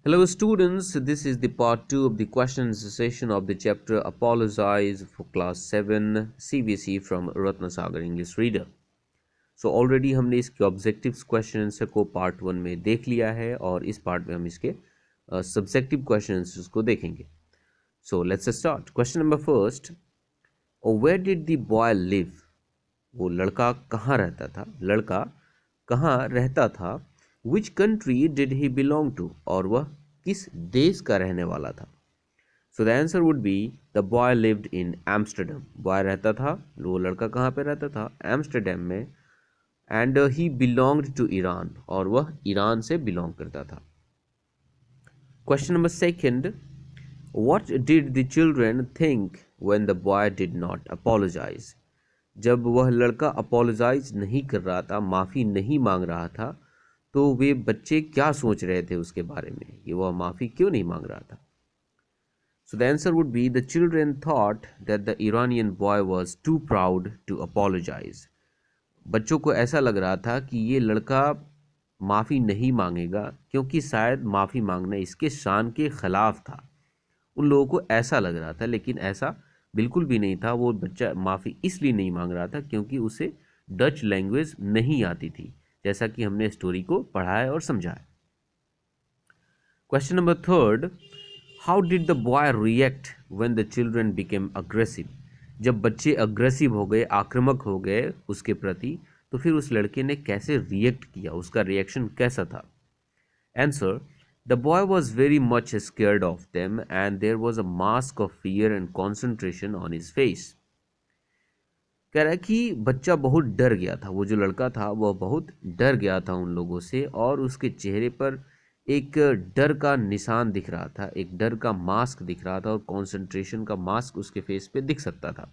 Hello students, this is the part 2 of the questions session of the chapter Apologize for class 7 CBSE from Ratnasagar English Reader. So already हमने इसके objective question answer को part 1 में देख लिया है और इस पार्ट में हम इसके सब्जेक्टिव क्वेश्चन आंसर्स को देखेंगे. So let's start. Question number first. Where did the boy live? वो लड़का कहाँ रहता था? लड़का कहाँ रहता था? Which country did he belong to? और वह किस देश का रहने वाला था? So the answer would be the boy lived in Amsterdam. Boy रहता था, वो लड़का कहाँ पे रहता था? एम्स्टरडेम में. And he belonged to Iran. और वह ईरान से बिलोंग करता था. Question number second. What did the children think when the boy did not apologize? जब वह लड़का अपोलोजाइज नहीं कर रहा था, माफ़ी नहीं मांग रहा था, तो वे बच्चे क्या सोच रहे थे उसके बारे में कि वह माफ़ी क्यों नहीं मांग रहा था? So the answer would be the children thought that the Iranian boy was too proud to apologize. बच्चों को ऐसा लग रहा था कि ये लड़का माफ़ी नहीं मांगेगा क्योंकि शायद माफ़ी मांगना इसके शान के ख़िलाफ़ था. उन लोगों को ऐसा लग रहा था, लेकिन ऐसा बिल्कुल भी नहीं था. वो बच्चा माफ़ी इसलिए नहीं मांग रहा था क्योंकि उसे डच लैंग्वेज नहीं आती थी, जैसा कि हमने स्टोरी को पढ़ा है और समझा है. Question number third. How did the boy react when the children became aggressive? जब बच्चे अग्रेसिव हो गए, आक्रामक हो गए उसके प्रति, तो फिर उस लड़के ने कैसे रिएक्ट किया, उसका रिएक्शन कैसा था? Answer. The boy was very much scared of them and there was a mask of fear and concentration on his face. कह रहा है कि बच्चा बहुत डर गया था. वो जो लड़का था वह बहुत डर गया था उन लोगों से और उसके चेहरे पर एक डर का निशान दिख रहा था, एक डर का मास्क दिख रहा था और कॉन्सेंट्रेशन का मास्क उसके फेस पे दिख सकता था.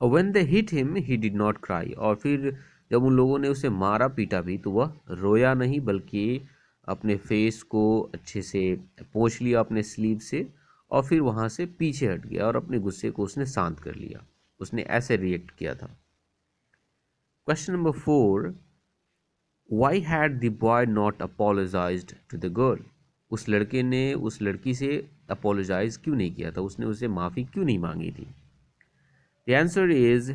When they hit him, he did not cry. और फिर जब उन लोगों ने उसे मारा पीटा भी तो वह रोया नहीं, बल्कि अपने फेस को अच्छे से पोंछ लिया अपने स्लीव से और फिर वहाँ से पीछे हट गया और अपने गुस्से को उसने शांत कर लिया. उसने ऐसे रिएक्ट किया था. Question number 4. Why had the boy not apologized to the girl? उस लड़के ने उस लड़की से अपोलोजाइज क्यों नहीं किया था, उसने उसे माफ़ी क्यों नहीं मांगी थी? The answer is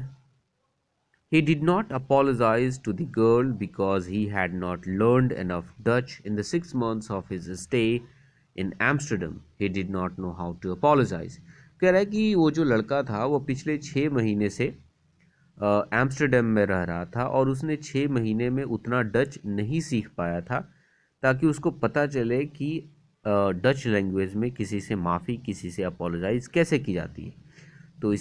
he did not apologize to the girl because he had not learned enough Dutch in the 6 months of his stay in Amsterdam. He did not know how to apologize. कह रहा है कि वो जो लड़का था वो पिछले 6 महीने से एम्स्टरडेम में रह रहा था और उसने 6 महीने में उतना डच नहीं सीख पाया था ताकि उसको पता चले कि डच लैंग्वेज में किसी से माफ़ी, किसी से अपोलोजाइज़ कैसे की जाती है. तो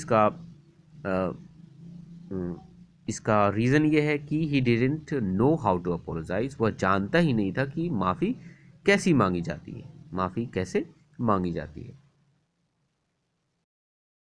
इसका रीज़न ये है कि he didn't know how to apologize. वह जानता ही नहीं था कि माफ़ी कैसी मांगी जाती है, माफ़ी कैसे मांगी जाती है.